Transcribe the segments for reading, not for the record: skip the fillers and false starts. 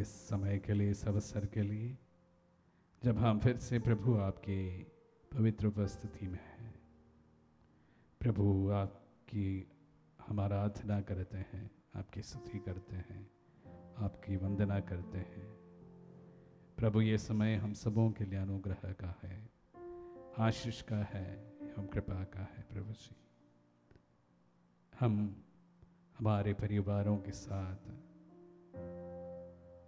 इस समय के लिए, इस अवसर के लिए जब हम फिर से प्रभु आपके पवित्र उपस्थिति में हैं। प्रभु आपकी हम आराधना करते हैं, आपकी स्तुति करते हैं, आपकी वंदना करते हैं। प्रभु ये समय हम सबों के लिए अनुग्रह का है, आशीष का है एवं कृपा का है। प्रभु जी, हम हमारे परिवारों के साथ,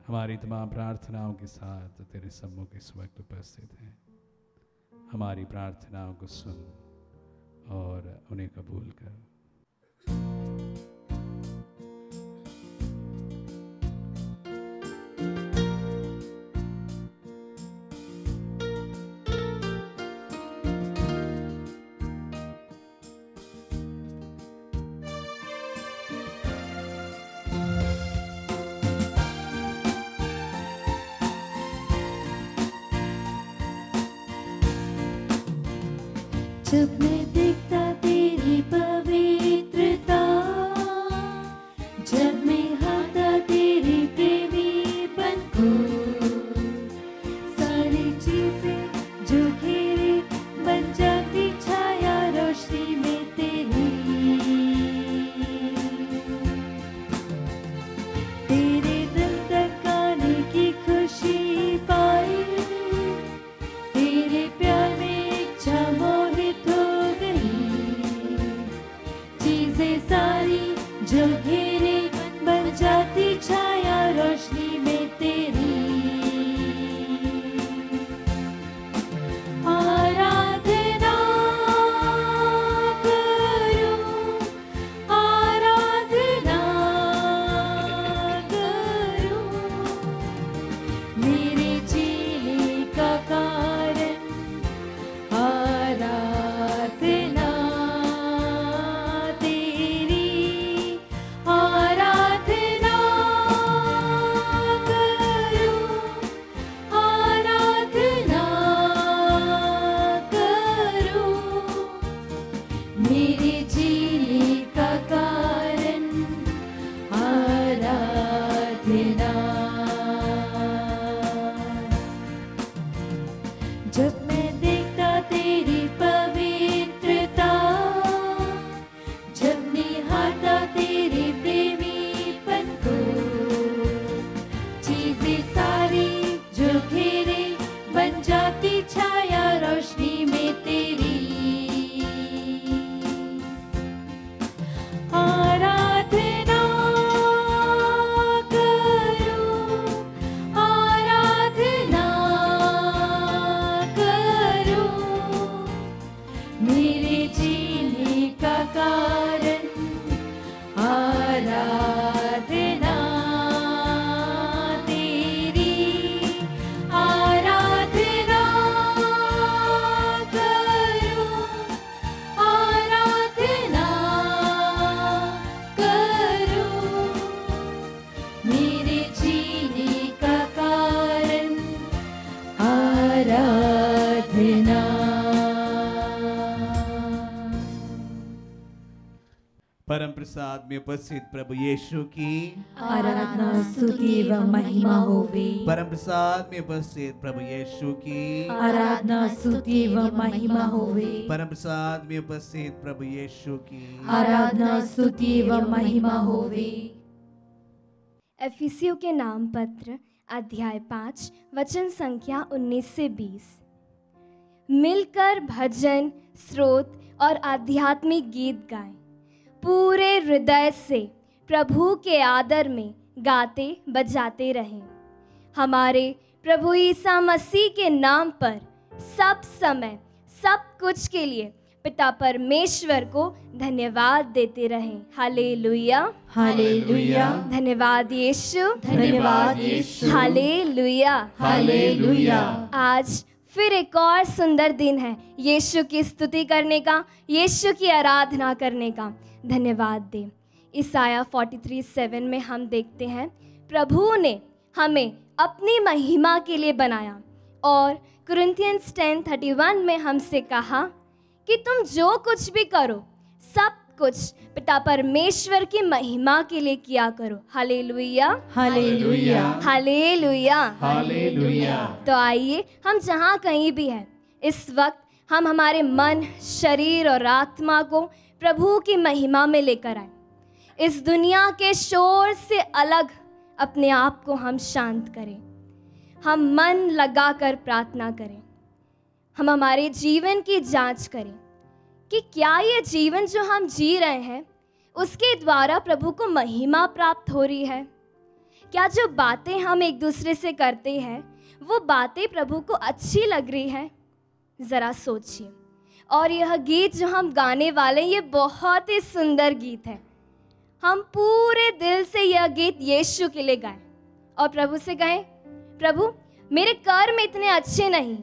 हमारी तमाम प्रार्थनाओं के साथ तेरे सम्मुख इस वक्त उपस्थित हैं। हमारी प्रार्थनाओं को सुन और उन्हें कबूल कर। जब मैं देखता तेरी पवित्रता, जब मैं हाथा तेरी प्रेमीपन को, सारी चीजें जो घेरे बन जाती छाया रोशनी में तेरी। तेरे दिल तक आने की खुशी पाई, तेरे प्यार में इच्छा मोहित हो गई। चीजें सारी जो घेरे बन जाती छाया रोशनी में तेरी। आराधना करूं, आराधना करूं, मेरे जीने का कारण आराधना तेरी। आराधना करूं, आराधना करूं, मेरे जीने का कारण आराधना। जब मैं देखता तेरी पवित्रता, जब निहारता तेरे प्रेमीपन को, चीजें सारी जो घेरे बन जाती छाया रोशनी में तेरी। आराधना करूं, आराधना करूं, मेरे जीने का कारण आराधना तेरी। आराधना करूं, आराधना करूं, मेरे जीने का कारण आराधना। परम प्रसाद में उपस्थित प्रभु यीशु की आराधना स्तुति व महिमा होवे। परम प्रसाद में उपस्थित प्रभु यीशु की आराधना स्तुति व महिमा होवे। परम प्रसाद में उपस्थित प्रभु यीशु की आराधना स्तुति व महिमा होवे। एफिसियों के नाम पत्र अध्याय 5 वचन संख्या 19 से 20। मिलकर भजन, स्तोत्र और आध्यात्मिक गीत गाएं, पूरे हृदय से प्रभु के आदर में गाते बजाते रहें। हमारे प्रभु ईसा मसीह के नाम पर सब समय सब कुछ के लिए पिता परमेश्वर को धन्यवाद देते रहें। हालेलुया, हालेलुया, धन्यवाद यीशु, धन्यवाद यीशु, हालेलुया, हालेलुया। आज फिर एक और सुंदर दिन है यीशु की स्तुति करने का, यीशु की आराधना करने का। धन्यवाद दें। ईसाया 43:7 में हम देखते हैं, प्रभु ने हमें अपनी महिमा के लिए बनाया। और कुरिन्थियंस 10:31 में हमसे कहा कि तुम जो कुछ भी करो सब कुछ पिता परमेश्वर की महिमा के लिए किया करो। Hallelujah, hallelujah, hallelujah, hallelujah. तो आइए हम जहाँ कहीं भी हैं इस वक्त हम हमारे मन, शरीर और आत्मा को प्रभु की महिमा में लेकर आए। इस दुनिया के शोर से अलग अपने आप को हम शांत करें। हम मन लगाकर प्रार्थना करें। हम हमारे जीवन की जांच करें कि क्या ये जीवन जो हम जी रहे हैं उसके द्वारा प्रभु को महिमा प्राप्त हो रही है। क्या जो बातें हम एक दूसरे से करते हैं वो बातें प्रभु को अच्छी लग रही है। ज़रा सोचिए। और यह गीत जो हम गाने वाले ये बहुत ही सुंदर गीत है। हम पूरे दिल से यह गीत यीशु के लिए गाएं और प्रभु से कहें, प्रभु मेरे कर्म इतने अच्छे नहीं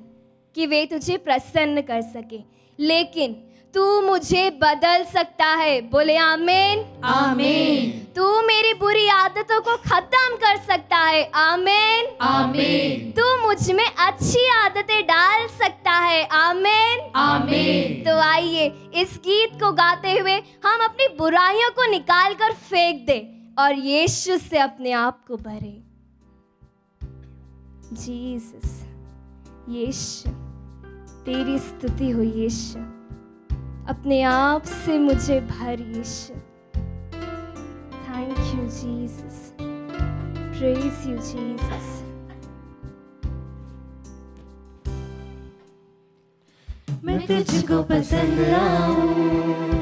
कि वे तुझे प्रसन्न कर सके, लेकिन तू मुझे बदल सकता है। बोले आमीन, आमीन, तू मेरी बुरी आदतों को खत्म कर सकता है। आमीन, आमीन, तू मुझ में अच्छी आदतें डाल सकता है। आमीन, आमीन। तो आइए इस गीत को गाते हुए हम अपनी बुराइयों को निकाल कर फेंक दे और यीशु से अपने आप को भरे। जीसस, यीशु तेरी स्तुति हो। यीशु अपने आप से मुझे भर। यीशु thank you Jesus, praise you Jesus. मैं तुझको पसंद आऊं,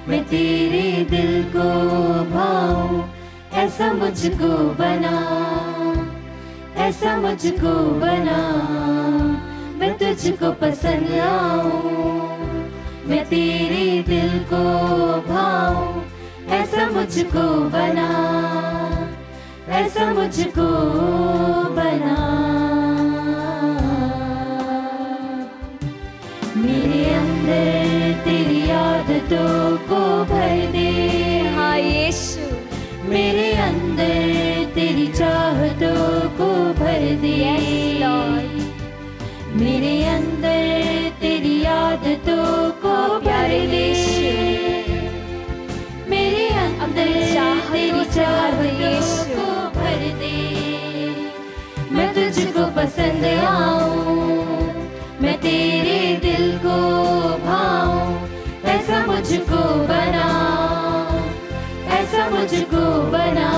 मैं तेरे दिल को भाऊं, ऐसा मुझको बना, ऐसा मुझको बना। मैं तुझको पसंद आऊं, मैं तेरे दिल को भाऊं, ऐसा मुझको बना, ऐसा मुझको बना। मेरे अंदर तेरी आदतों को भर दे। हाँ यीशु, मेरे अंदर तेरी चाहतों को भर दे। Yes, Lord। मेरे अंदर तेरी आदतों को भर दे। मेरे अंदर तेरी चाहतों को भर दे। मैं तुझको पसंद आऊं, मैं तेरे दिल को भाऊं, ऐसा मुझको बना, ऐसा मुझको बना।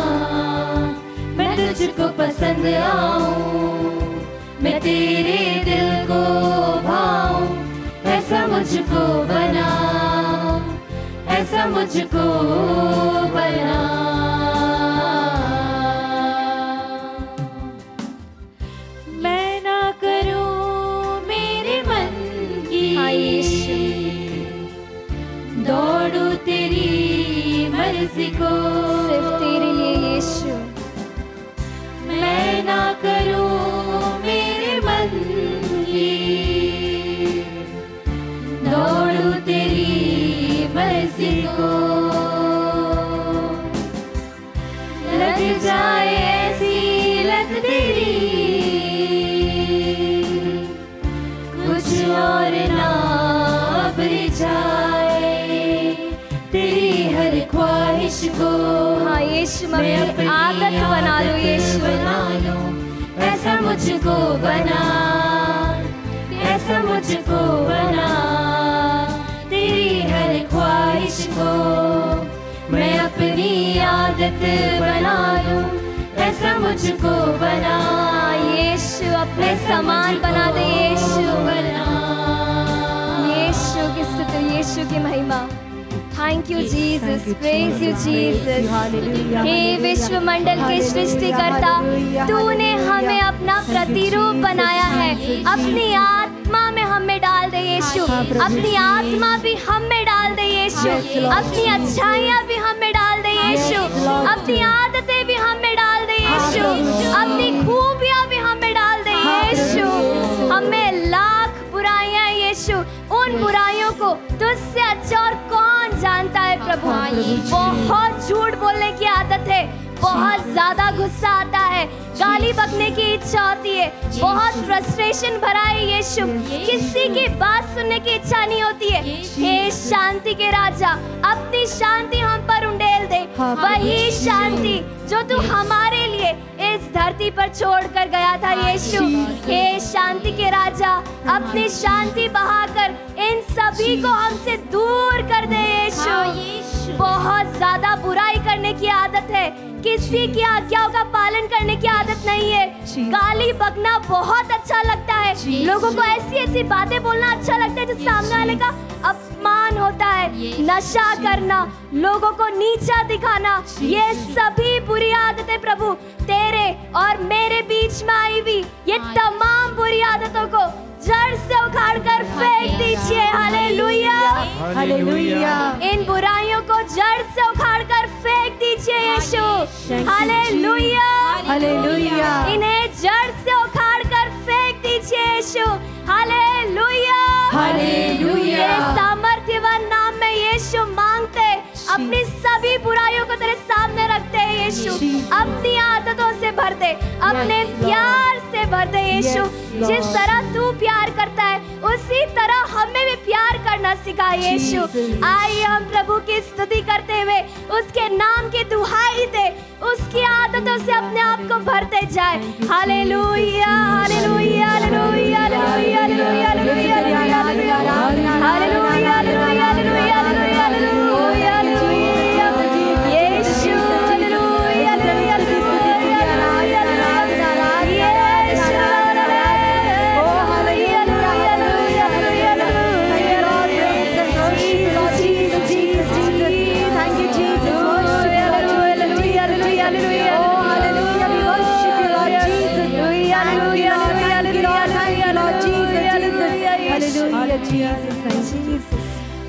मैं तुझको पसंद आऊं, मैं तेरे दिल को भाऊं, ऐसा मुझको बना, ऐसा मुझको बना। मैं ना करूं मेरे मन की, हाँ यीशु, दौड़ूं तेरी मर्जी को, सिर्फ तेरे लिए यीशु। मैं ना करूं मेरे मन की, दौड़ूं तेरी मर्जी को। लग जाए ऐसी लत तेरी, कुछ और ना अब रिझाए तेरी हर ख्वाहिश को। हाँ यीशु, मैं अपनी आदत बना लूं यीशु, बना लूं, ऐसा मुझको बना, ऐसा मुझको बना। तेरी हर ख्वाहिश को मैं अपनी आदत बना लूं, ऐसा मुझको बना। यीशु अपने समान बना दे यीशु, बना। यीशु की स्तुति, यीशु की महिमा। Thank you Jesus, praise you Jesus. हे विश्व मंडल के सृष्टिकर्ता, तूने हमें अपना प्रतिरूप बनाया है। अपनी आत्मा में हमें डाल दे यीशु, अपनी आत्मा भी हमें डाल दे यीशु, अपनी अच्छाइयाँ भी हमें डाल दे यीशु, अपनी आदतें भी हमें डाल दे यीशु, अपनी खूबियाँ भी हमें डाल दे यीशु। हमें लाख बुराइयाँ यीशु, उन बुराइयों को तुझसे अच्छा और कौन जानता है प्रभु। बहुत झूठ बोलने की आदत है, बहुत ज्यादा गुस्सा आता है, गाली बकने की इच्छा होती है, बहुत फ्रस्ट्रेशन भरा है यीशु, किसी की बात सुनने की इच्छा नहीं होती है। हे शांति के राजा, अपनी शांति हम पर उंडेल दे, वही शांति जो तू हमारे लिए इस धरती पर छोड़ कर गया था यीशु। हे शांति के राजा, अपनी शांति बहाकर इन सभी को हमसे दूर कर दे यीशु। बहुत ज्यादा बुराई करने की आदत है, किसी की आज्ञाओं का पालन करने की आदत नहीं है। गाली बकना बहुत अच्छा लगता है, लोगों को ऐसी ऐसी बातें बोलना अच्छा लगता है जो सामने वाले का अपमान होता है। नशा करना, लोगों को नीचा दिखाना, ये सभी बुरी आदतें प्रभु तेरे और मेरे बीच में आई हुई ये तमाम बुरी आदतों को जड़ से उखाड़ कर फेंक दीजिए। Hallelujah, hallelujah. इन बुराइयों को जड़ से उखाड़ कर फेंक दीजिए यीशु। Hallelujah, hallelujah. इन्हें जड़ से उखाड़ कर फेंक दीजिए यीशु। Hallelujah, hallelujah. सामर्थ्यवान नाम में यीशु मांगते, अपनी सभी बुराइयों को तेरे सामने रखते हैं यीशु। अपनी आदतों से भर दे, अपने प्यार से भर दे यीशु। जिस तरह तू प्यार करता है उसी तरह हमें भी प्यार करना सिखा यीशु। आइए हम प्रभु की स्तुति करते हुए उसके नाम की दुहाई दे, उसकी आदतों से अपने आप को भरते जाए। Hallelujah, hallelujah, hallelujah, hallelujah, hallelujah, hallelujah, hallelujah, hallelujah, hallelujah, hallelujah, hallelujah, यीशु, हालेलुया, हालेलुया,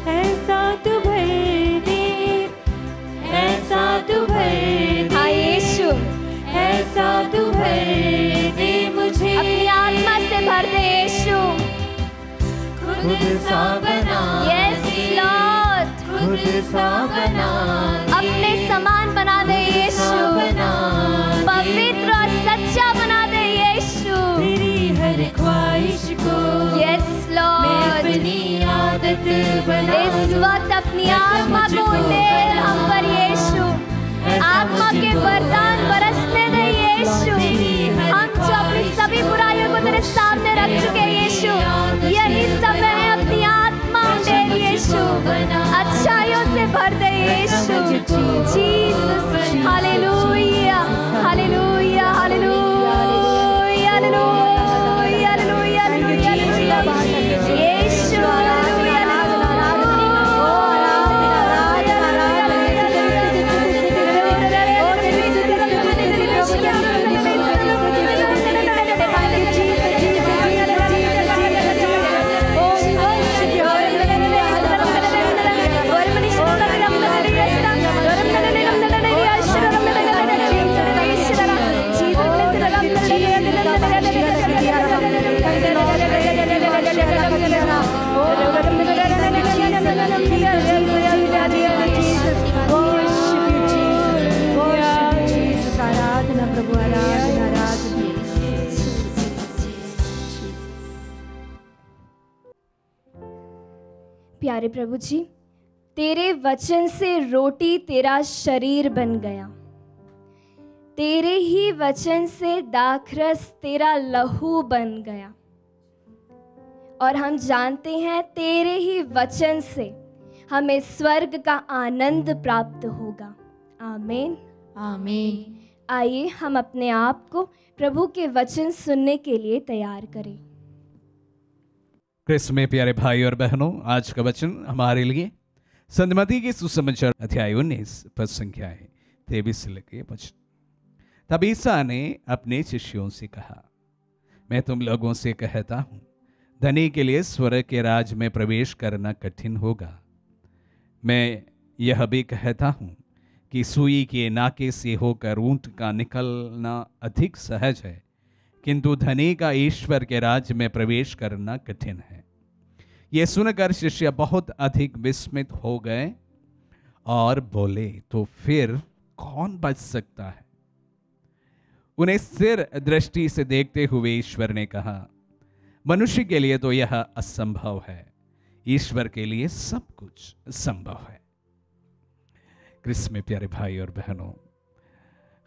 ऐसा तू भर दे, ऐसा तू भर दे, यीशु, ऐसा तू भर दे मुझे, अपनी आत्मा से भर दे यीशु। खुद सा बना यस लॉर्ड, खुद सा बना अपने समान बना दे यीशु, पवित्र और सच्चा बना दे यीशु। तेरी हर ख्वाहिश को यस लॉर्ड, अपनी आदत बना, इस वक्त अपनी आत्मा को उंडेल हम पर यीशु, आत्मा के वरदान बरसने दे यीशु। हम जो अपनी सभी बुराइयों को तेरे सामने रख चुके हैं यीशु, यही समय है अपनी आत्मा उंडेल यीशु, अच्छाइयों से भर दे यीशु। Jesus, hallelujah, hallelujah, hallelujah, hallelujah, hallelujah, hallelujah, यीशु, हालेलुया, प्यारे प्रभु जी, तेरे वचन से रोटी तेरा शरीर बन गया, तेरे ही वचन से दाखरस तेरा लहू बन गया, और हम जानते हैं तेरे ही वचन से हमें स्वर्ग का आनंद प्राप्त होगा। आमीन, आमीन। आइए हम अपने आप को प्रभु के वचन सुनने के लिए तैयार करें। क्रिस्त में प्यारे भाई और बहनों, आज का वचन हमारे लिए संत मत्ती के सुसमाचार अध्याय 19 पद संख्याएं 23 से लेकर 25। तब ईसा ने अपने शिष्यों से कहा, मैं तुम लोगों से कहता हूँ, धनी के लिए स्वर्ग के राज में प्रवेश करना कठिन होगा। मैं यह भी कहता हूँ कि सुई के नाके से होकर ऊंट का निकलना अधिक सहज है, किंतु धनी का ईश्वर के राज्य में प्रवेश करना कठिन है। ये सुनकर शिष्य बहुत अधिक विस्मित हो गए और बोले, तो फिर कौन बच सकता है? उन्हें स्थिर दृष्टि से देखते हुए ईश्वर ने कहा, मनुष्य के लिए तो यह असंभव है, ईश्वर के लिए सब कुछ संभव है। क्रिस्त में प्यारे भाई और बहनों,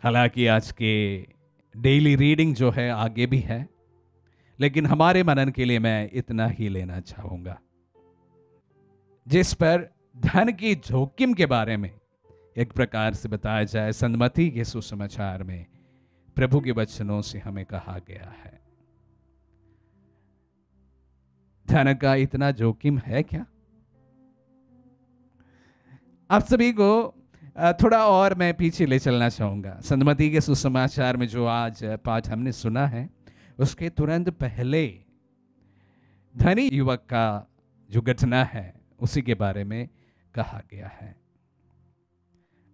हालांकि आज के डेली रीडिंग जो है आगे भी है, लेकिन हमारे मनन के लिए मैं इतना ही लेना चाहूंगा, जिस पर धन की जोखिम के बारे में एक प्रकार से बताया जाए। सन्मति के सुसमाचार में प्रभु के वचनों से हमें कहा गया है, धन का इतना जोखिम है क्या? आप सभी को थोड़ा और मैं पीछे ले चलना चाहूंगा। सन्मति के सुसमाचार में जो आज पाठ हमने सुना है, उसके तुरंत पहले धनी युवक का जो घटना है उसी के बारे में कहा गया है।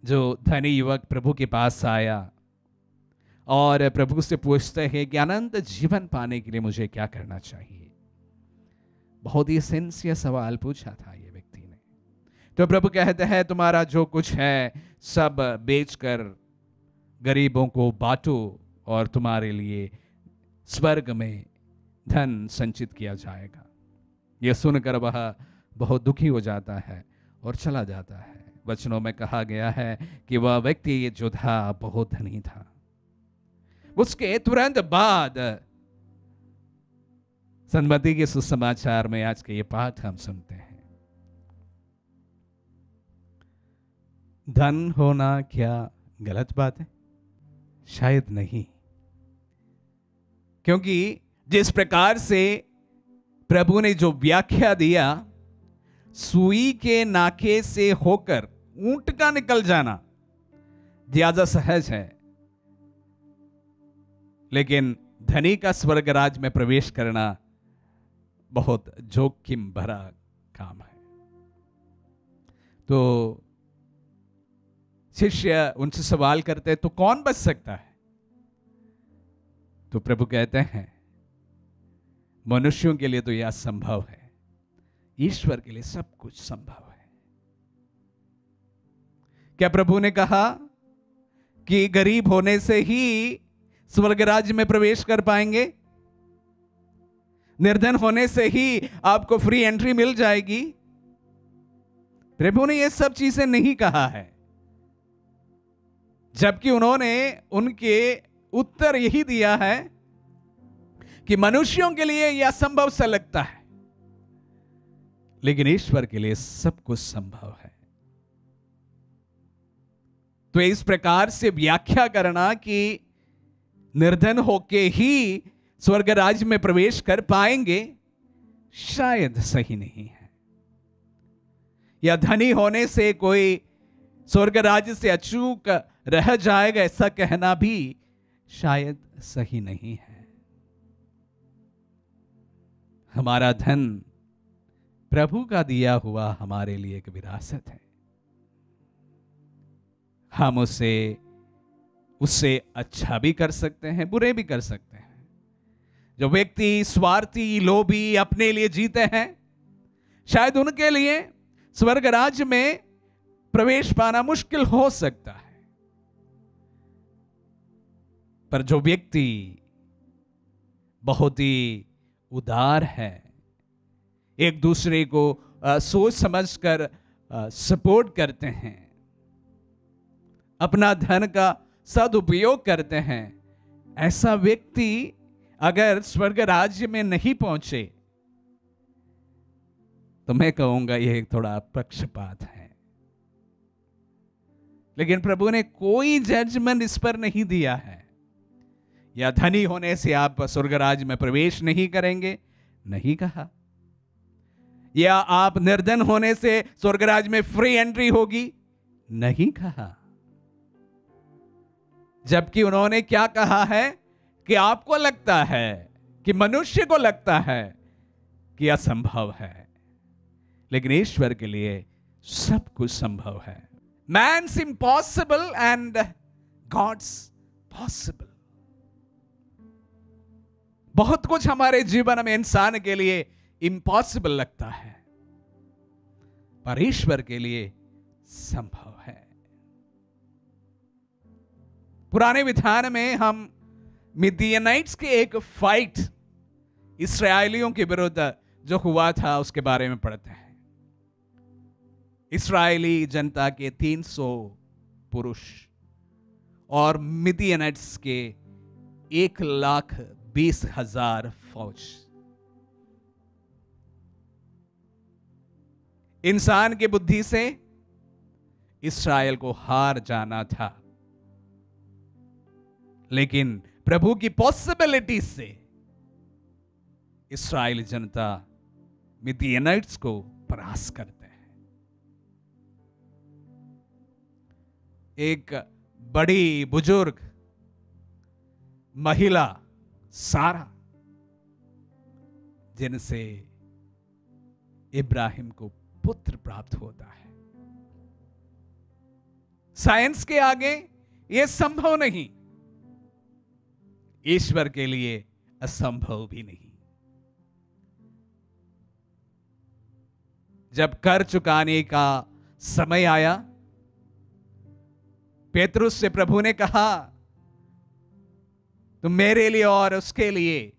जो धनी युवक प्रभु के पास आया और प्रभु से पूछते हैं कि अनंत जीवन पाने के लिए मुझे क्या करना चाहिए। बहुत ही सिंसियर सवाल पूछा था ये व्यक्ति ने। तो प्रभु कहते हैं, तुम्हारा जो कुछ है सब बेचकर गरीबों को बांटो और तुम्हारे लिए स्वर्ग में धन संचित किया जाएगा। यह सुनकर वह बहुत दुखी हो जाता है और चला जाता है। वचनों में कहा गया है कि वह व्यक्ति जो था बहुत धनी था। उसके तुरंत बाद सन्मति के सुसमाचार में आज के ये पाठ हम सुनते हैं। धन होना क्या गलत बात है? शायद नहीं, क्योंकि जिस प्रकार से प्रभु ने जो व्याख्या दिया, सुई के नाके से होकर ऊंट का निकल जाना ज्यादा सहज है, लेकिन धनी का स्वर्ग राज में प्रवेश करना बहुत जोखिम भरा काम है। तो शिष्य उनसे सवाल करते, तो कौन बच सकता है? तो प्रभु कहते हैं, मनुष्यों के लिए तो यह असंभव है, ईश्वर के लिए सब कुछ संभव है। क्या प्रभु ने कहा कि गरीब होने से ही स्वर्ग राज्य में प्रवेश कर पाएंगे? निर्धन होने से ही आपको फ्री एंट्री मिल जाएगी? प्रभु ने यह सब चीजें नहीं कहा है, जबकि उन्होंने उनके उत्तर यही दिया है कि मनुष्यों के लिए यह असंभव सा लगता है, लेकिन ईश्वर के लिए सब कुछ संभव है। तो इस प्रकार से व्याख्या करना कि निर्धन होके ही स्वर्ग राज्य में प्रवेश कर पाएंगे, शायद सही नहीं है। या धनी होने से कोई स्वर्ग राज्य से अचूक रह जाएगा, ऐसा कहना भी शायद सही नहीं है। हमारा धन प्रभु का दिया हुआ हमारे लिए एक विरासत है। हम उससे अच्छा भी कर सकते हैं, बुरे भी कर सकते हैं। जो व्यक्ति स्वार्थी, लोभी, अपने लिए जीते हैं, शायद उनके लिए स्वर्ग राज्य में प्रवेश पाना मुश्किल हो सकता है। पर जो व्यक्ति बहुत ही उदार है, एक दूसरे को सोच समझकर सपोर्ट करते हैं, अपना धन का सदुपयोग करते हैं, ऐसा व्यक्ति अगर स्वर्ग राज्य में नहीं पहुंचे तो मैं कहूंगा यह थोड़ा पक्षपात है। लेकिन प्रभु ने कोई जजमेंट इस पर नहीं दिया है। या धनी होने से आप स्वर्ग राज्य में प्रवेश नहीं करेंगे, नहीं कहा। या आप निर्धन होने से स्वर्ग राज्य में फ्री एंट्री होगी, नहीं कहा। जबकि उन्होंने क्या कहा है कि आपको लगता है, कि मनुष्य को लगता है कि असंभव है, लेकिन ईश्वर के लिए सब कुछ संभव है। Man's impossible and God's possible. बहुत कुछ हमारे जीवन में इंसान के लिए इम्पॉसिबल लगता है, पर ईश्वर के लिए संभव है। पुराने विधान में हम मिदियनाइट्स के एक फाइट इस्राएलियों के विरुद्ध जो हुआ था उसके बारे में पढ़ते हैं। इस्राएली जनता के 300 पुरुष और मिदियनाइट्स के 1,20,000 फौज। इंसान की बुद्धि से इस्राएल को हार जाना था, लेकिन प्रभु की पॉसिबिलिटी से इस्राएली जनता मिदियनाइट्स को परास्त करते हैं। एक बड़ी बुजुर्ग महिला सारा, जिनसे इब्राहिम को पुत्र प्राप्त होता है। साइंस के आगे यह संभव नहीं, ईश्वर के लिए असंभव भी नहीं। जब कर चुकाने का समय आया, पेतरुस से प्रभु ने कहा, तुम मेरे लिए और उसके लिए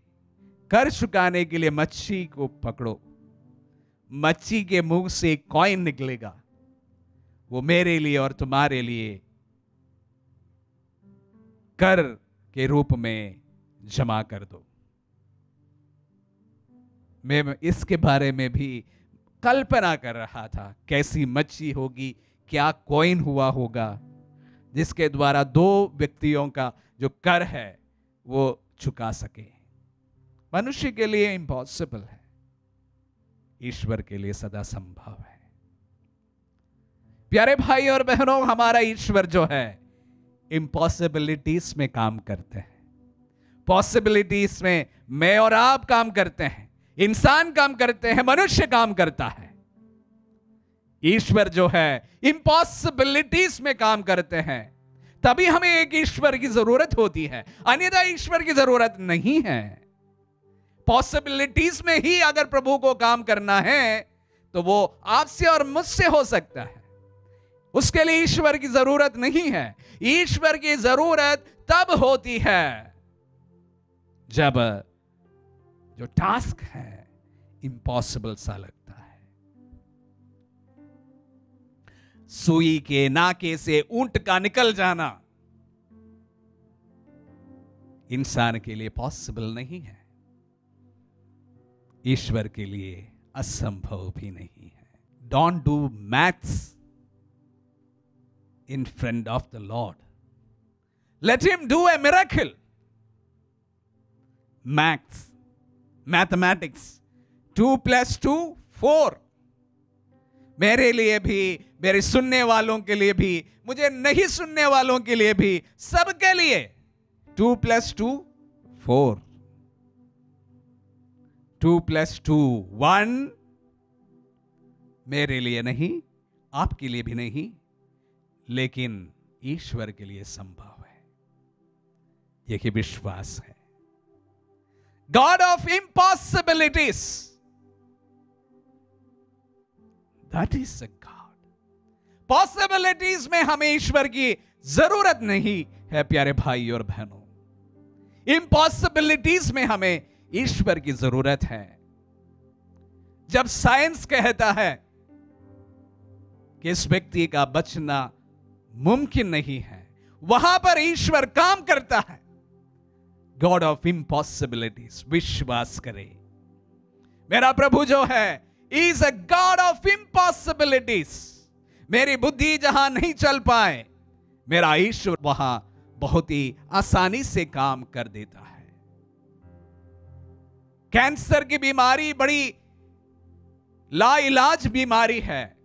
कर चुकाने के लिए मच्छी को पकड़ो। मच्छी के मुंह से एक कॉइन निकलेगा, वो मेरे लिए और तुम्हारे लिए कर के रूप में जमा कर दो। मैं इसके बारे में भी कल्पना कर रहा था, कैसी मच्छी होगी, क्या कॉइन हुआ होगा जिसके द्वारा 2 व्यक्तियों का जो कर है वो चुका सके। मनुष्य के लिए इम्पॉसिबल है, ईश्वर के लिए सदा संभव है। प्यारे भाई और बहनों, हमारा ईश्वर जो है इम्पॉसिबिलिटीज में काम करते हैं। पॉसिबिलिटीज में मैं और आप काम करते हैं, इंसान काम करते हैं, मनुष्य काम करता है। ईश्वर जो है इम्पॉसिबिलिटीज में काम करते हैं, तभी हमें एक ईश्वर की जरूरत होती है, अन्यथा ईश्वर की जरूरत नहीं है। पॉसिबिलिटीज में ही अगर प्रभु को काम करना है तो वो आपसे और मुझसे हो सकता है, उसके लिए ईश्वर की जरूरत नहीं है। ईश्वर की जरूरत तब होती है जब जो टास्क है इम्पॉसिबल सा लगता है। सुई के नाके से ऊंट का निकल जाना इंसान के लिए पॉसिबल नहीं है, ईश्वर के लिए असंभव भी नहीं है। Don't do maths in front of the Lord. Let him do a miracle. Mathematics 2 + 2 4। मेरे लिए भी, मेरे सुनने वालों के लिए भी, मुझे नहीं सुनने वालों के लिए भी, सबके लिए 2 + 2 4। 2 + 2 1। मेरे लिए नहीं, आपके लिए भी नहीं, लेकिन ईश्वर के लिए संभव है। यह विश्वास है। God of impossibilities, that is a God. Possibilities में हमें ईश्वर की जरूरत नहीं है प्यारे भाई और बहनों, इम्पॉसिबिलिटीज में हमें ईश्वर की जरूरत है। जब साइंस कहता है कि इस व्यक्ति का बचना मुमकिन नहीं है, वहां पर ईश्वर काम करता है। गॉड ऑफ इम्पॉसिबिलिटीज, विश्वास करें मेरा प्रभु जो है इज अ गॉड ऑफ इम्पॉसिबिलिटीज। मेरी बुद्धि जहां नहीं चल पाए, मेरा ईश्वर वहां बहुत ही आसानी से काम कर देता है। कैंसर की बीमारी बड़ी लाइलाज बीमारी है,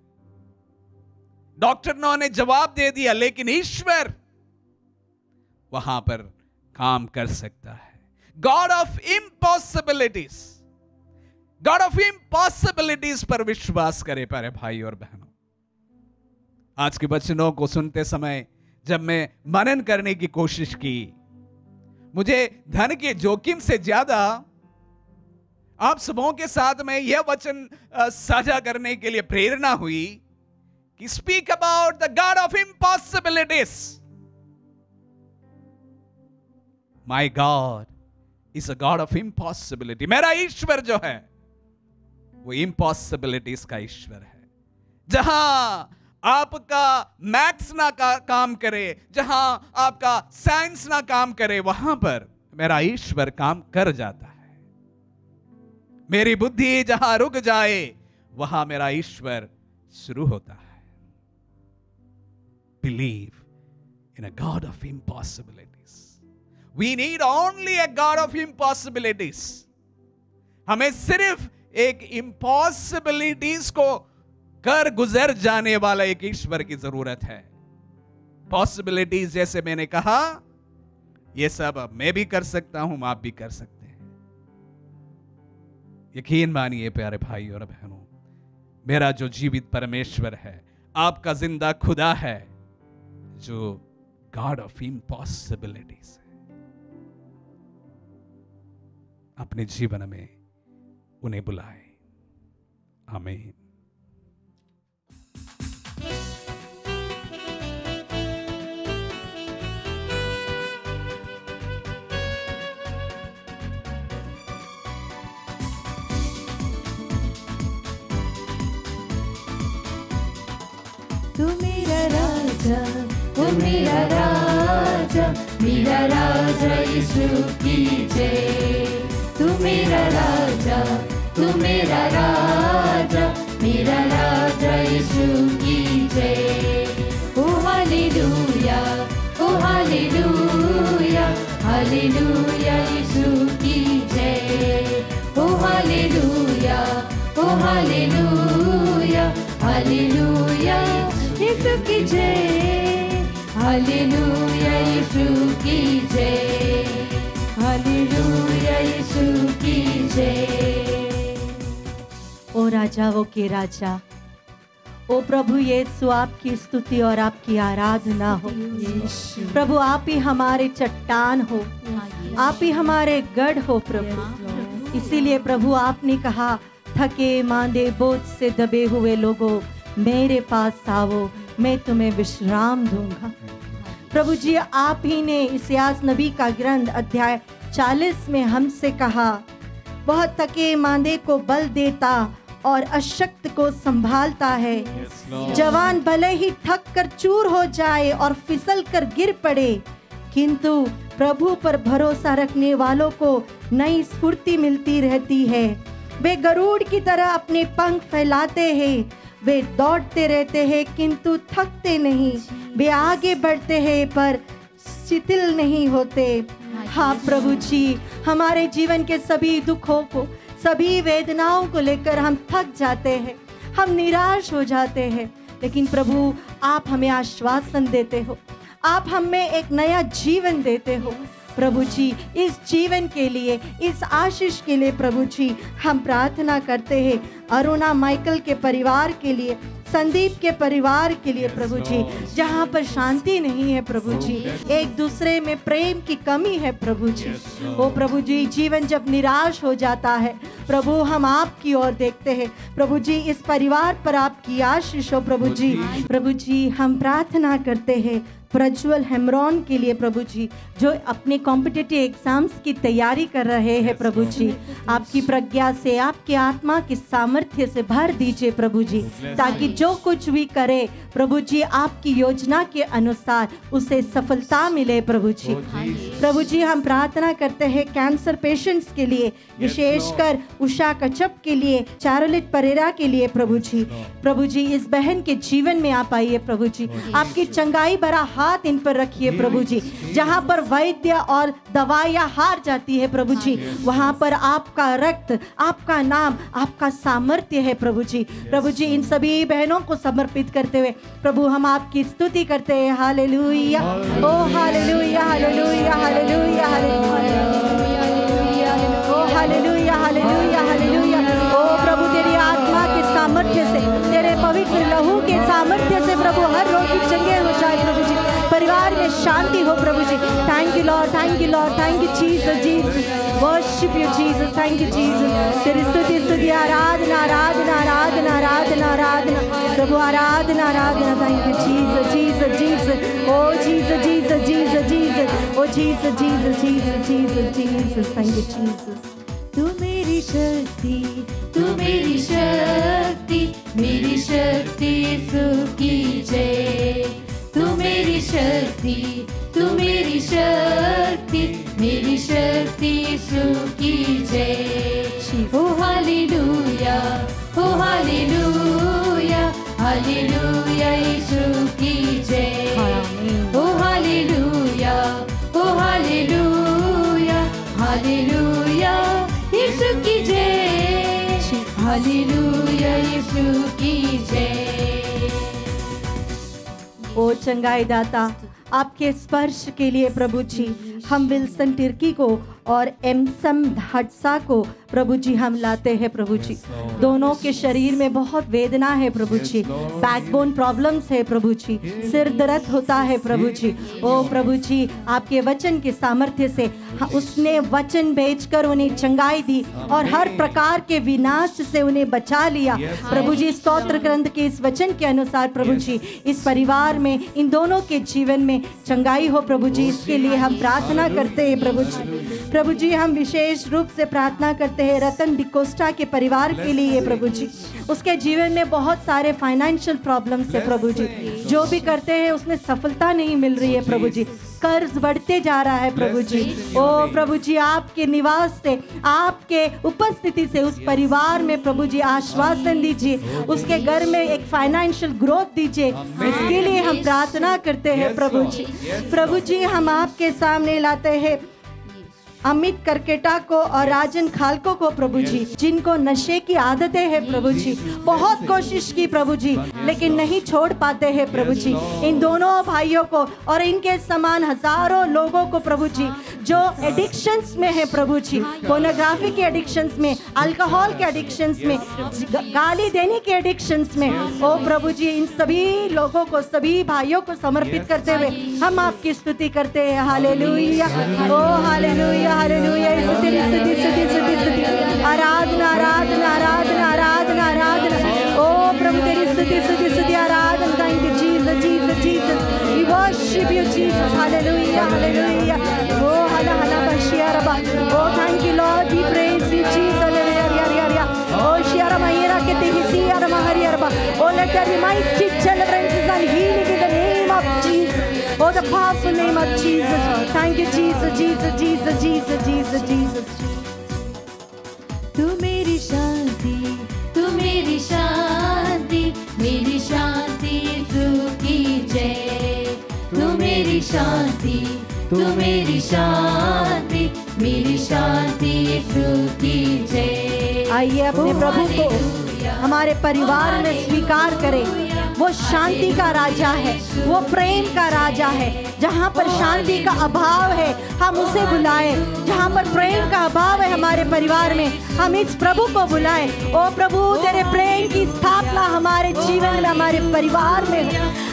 डॉक्टर ने जवाब दे दिया, लेकिन ईश्वर वहां पर काम कर सकता है। गॉड ऑफ इम्पॉसिबिलिटीज, गॉड ऑफ इम्पॉसिबिलिटीज पर विश्वास करें प्यारे भाई और बहनों। आज के वचनों को सुनते समय जब मैं मनन करने की कोशिश की, मुझे धन के जोखिम से ज्यादा आप सबों के साथ में यह वचन साझा करने के लिए प्रेरणा हुई कि speak about the God of impossibilities. My God is a God of impossibility. मेरा ईश्वर जो है वो इम्पॉसिबिलिटीज का ईश्वर है। जहां आपका मैथ्स ना काम करे, जहां आपका साइंस ना काम करे, वहां पर मेरा ईश्वर काम कर जाता है। मेरी बुद्धि जहां रुक जाए वहां मेरा ईश्वर शुरू होता है। Believe in a God of impossibilities. We need only a God of impossibilities. हमें सिर्फ एक इम्पॉसिबिलिटीज को कर गुजर जाने वाला एक ईश्वर की जरूरत है। पॉसिबिलिटीज जैसे मैंने कहा, ये सब अब मैं भी कर सकता हूं, आप भी कर सकते हैं। यकीन मानिए प्यारे भाई और बहनों, मेरा जो जीवित परमेश्वर है, आपका जिंदा खुदा है, जो गॉड ऑफ इम्पॉसिबिलिटीज है। अपने जीवन में उन्हें बुलाए। आमीन। तू मेरा राजा, ओ मेरा राजा, मेरा राजा यीशु की जय। तू मेरा राजा, तू मेरा राजा, मेरा राजा यीशु की जय। ओ हालेलुया, ओ हालेलुया, हालेलुया यीशु की जय। ओ हालेलुया, ओ हालेलुया, हालेलुया यीशु की जय। हालेलुया यीशु की जय। हालेलुया यीशु की जय। ओ राजाओं के राजा, ओ प्रभु यीशु, आपकी स्तुति और आपकी आराधना हो। प्रभु आप ही हमारे चट्टान हो, आप ही हमारे गढ़ हो प्रभु। इसीलिए प्रभु आपने कहा, थके मांदे बोझ से दबे हुए लोगों, मेरे पास आओ, मैं तुम्हें विश्राम दूंगा। प्रभु जी, आप ही ने इस्यास नबी का ग्रंथ अध्याय 40 में हमसे कहा, वह थके मांदे को बल देता और अशक्त को संभालता है। जवान भले ही थक कर चूर हो जाए और फिसल कर गिर पड़े, किंतु प्रभु पर भरोसा रखने वालों को नई स्फूर्ति मिलती रहती है। वे गरुड़ की तरह अपने पंख फैलाते हैं, वे दौड़ते रहते हैं किंतु थकते नहीं, वे आगे बढ़ते हैं पर शिथिल नहीं होते। हाँ प्रभु जी, हमारे जीवन के सभी दुखों को, सभी वेदनाओं को लेकर हम थक जाते हैं, हम निराश हो जाते हैं, लेकिन प्रभु आप हमें आश्वासन देते हो, आप हमें एक नया जीवन देते हो। प्रभु जी, इस जीवन के लिए, इस आशीष के लिए प्रभु जी हम प्रार्थना करते हैं। अरुणा माइकल के परिवार के लिए, संदीप के परिवार के लिए प्रभु जी, जहाँ पर शांति नहीं है प्रभु जी, एक दूसरे में प्रेम की कमी है प्रभु जी। ओ प्रभु जी, जीवन जब निराश हो जाता है प्रभु, हम आपकी ओर देखते हैं प्रभु जी, इस परिवार पर आपकी आशीष हो प्रभु जी। प्रभु जी, हम प्रार्थना करते हैं प्रज्वल हेमरॉन के लिए प्रभु जी, जो अपने कॉम्पिटिटिव एग्जाम्स की तैयारी कर रहे हैं प्रभु जी। आपकी प्रज्ञा से, आपकी आत्मा की सामर्थ्य से भर दीजिए प्रभु जी, ताकि जो कुछ भी करे प्रभु जी, आपकी योजना के अनुसार उसे सफलता मिले प्रभु जी। प्रभु जी, हम प्रार्थना करते हैं कैंसर पेशेंट्स के लिए, विशेषकर उषा कच्छप के लिए, चारोलिट परेरा के लिए प्रभु जी। प्रभु जी, इस बहन के जीवन में आप आइए प्रभु जी, आपकी चंगाई भरा हाथ इन पर रखिए प्रभु जी। जहाँ पर वैद्य और दवाइयाँ हार जाती है प्रभु जी, वहाँ पर आपका रक्त, आपका नाम, आपका सामर्थ्य है प्रभु जी। प्रभु जी, इन सभी बहनों को समर्पित करते हुए प्रभु हम आपकी स्तुति करते हैं। हालेलुया, ओ हालेलुया, हालेलुया, हालेलुया, हालेलुया, ओ हालेलुया, हालेलुया, हालेलुया। ओ प्रभु, तेरी आत्मा के सामर्थ्य से, तेरे पवित्र लहू के सामर्थ्य से प्रभु हर रोगी चंगे हो जाए प्रभु जी, परिवार में शांति हो प्रभु जी। Thank you lord, thank you lord, thank you Jesus, Jesus, worship you Jesus, thank you Jesus. तेरी स्तुति, स्तुति, आराधना, आराधना, आराधना, आराधना, आराधना प्रभु, आराधना, आराधना। Thank you Jesus, Jesus, Jesus, oh Jesus, Jesus, Jesus, Jesus, Jesus, oh Jesus Jesus Jesus Jesus Jesus, thank you Jesus. तू मेरी शक्ति, तू मेरी शक्ति, मेरी शक्ति यीशु की जय। तू मेरी शक्ति, तू मेरी शक्ति, मेरी शक्ति यीशु की जय। ओ हालेलुया, ओ हालेलुया, हालेलुया यीशु की जय। ओ हालेलुया, ओ हालेलुया, हालेलुया यीशु की जय। हालेलुया यीशु की जय। ओ चंगाई दाता, आपके स्पर्श के लिए प्रभु जी हम विल्सन तिर्की को और एमसम हटसा को प्रभु जी हम लाते हैं प्रभु जी। दोनों के शरीर में बहुत वेदना है प्रभु जी, बैकबोन प्रॉब्लम्स है प्रभु जी, सिर दर्द होता है प्रभु जी। ओ प्रभु जी, आपके वचन के सामर्थ्य से उसने वचन भेजकर उन्हें चंगाई दी और हर प्रकार के विनाश से उन्हें बचा लिया प्रभु जी। स्तोत्र ग्रंथ के इस वचन के अनुसार प्रभु जी इस परिवार में, इन दोनों के जीवन में चंगाई हो प्रभु जी, इसके लिए हम प्रार्थना करते हैं प्रभु जी। प्रभु जी हम विशेष रूप से प्रार्थना करते हैं रतन डिकोस्टा के परिवार के लिए प्रभु जी। उसके जीवन में बहुत सारे फाइनेंशियल प्रॉब्लम्स है प्रभु जी, जो भी करते हैं उसमें सफलता नहीं मिल रही है प्रभु जी, कर्ज बढ़ते जा रहा है प्रभु जी। ओ प्रभु जी, आपके निवास से, आपके उपस्थिति से उस परिवार में प्रभु जी आश्वासन दीजिए, उसके घर में एक फाइनेंशियल ग्रोथ दीजिए, इसके लिए हम प्रार्थना करते हैं प्रभु जी। प्रभु जी हम आपके सामने लाते हैं अमित करकेटा को और राजन खालको को प्रभु जी, जिनको नशे की आदतें हैं प्रभु जी। बहुत कोशिश की प्रभु जी, लेकिन नहीं छोड़ पाते हैं प्रभु जी। इन दोनों भाइयों को और इनके समान हजारों लोगों को प्रभु जी, जो एडिक्शंस में है प्रभु जी, पोर्नोग्राफी के एडिक्शंस में, अल्कोहल के एडिक्शंस में, गाली देने के एडिक्शंस में, ओ प्रभु जी इन सभी लोगों को, सभी भाइयों को समर्पित करते हुए हम आपकी स्तुति करते हैं। हालेलुया, ओ हालेलुया, हालेलुया, स्तुति स्तुति स्तुति स्तुति स्तुति, आराधना आराधना आराधना आराधना आराधना। ओ प्रभु तेरी स्तुति स्तुति स्तुति आराधना। Thank you Jesus Jesus Jesus, we worship you Jesus. Hallelujah hallelujah, ओ हला हला बशिया रबा, oh thank you lord, we praise you Jesus. Hallelujah, ओ शियारा मायरा के तेही सियारा महरिया रबा, oh let there be mighty deliverances and healing in the name of Jesus. Oh, the powerful name of Jesus. Thank you, Jesus, Jesus, Jesus, Jesus, Jesus, Jesus. तू मेरी शांति, तू मेरी शांति, मेरी शांति यीशु की जय। तू मेरी शांति, तू मेरी शांति, मेरी शांति यीशु की जय। आइए अपने प्रभु को हमारे परिवार में स्वीकार करें। वो शांति का राजा है, वो प्रेम का राजा है। जहाँ पर शांति का अभाव है हम उसे बुलाएं, जहाँ पर प्रेम का अभाव है हमारे परिवार में हम इस प्रभु को बुलाएं। ओ प्रभु, तेरे प्रेम की स्थापना हमारे जीवन में, हमारे परिवार में,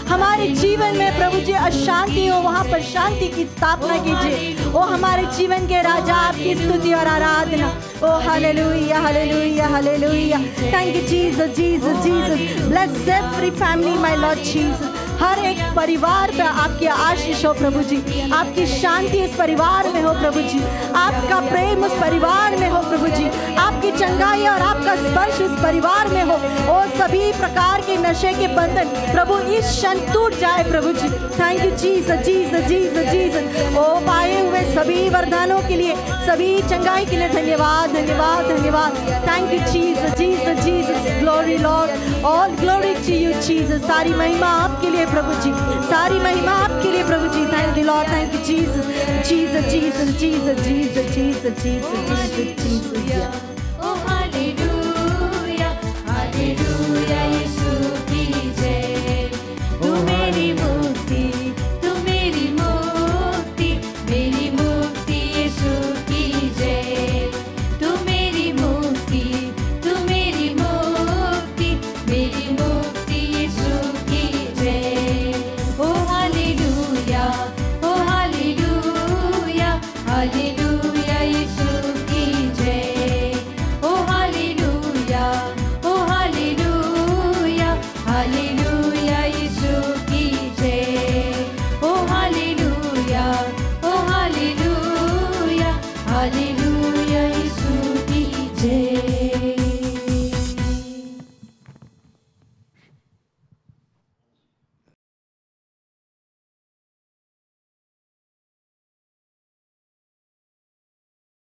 हमारे जीवन में प्रभु जी अशांति हो, वहाँ पर शांति की स्थापना कीजिए। ओ हमारे जीवन के राजा, आपकी स्तुति और आराधना। Oh hallelujah hallelujah hallelujah, thank you Jesus Jesus Jesus. Bless every family my lord Jesus. हर एक परिवार पे आपकी आशीष हो प्रभु जी, आपकी शांति इस परिवार में हो प्रभु जी, आपका प्रेम उस परिवार में हो प्रभु जी, आपकी चंगाई और आपका स्पर्श उस परिवार में हो। ओ सभी प्रकार के नशे के बंधन प्रभु इस क्षण टूट जाए प्रभु जी। Thank you Jesus Jesus Jesus Jesus. ओ पाए हुए सभी वरदानों के लिए, सभी चंगाई के लिए धन्यवाद धन्यवाद धन्यवाद। Thank you Jesus Jesus Jesus. Glory Lord, all glory to you Jesus. सारी महिमा आपके लिए प्रभु जी, सारी महिमा आपके लिए प्रभु जी। Thank you lord, thank you Jesus Jesus Jesus Jesus Jesus Jesus Jesus Jesus Jesus.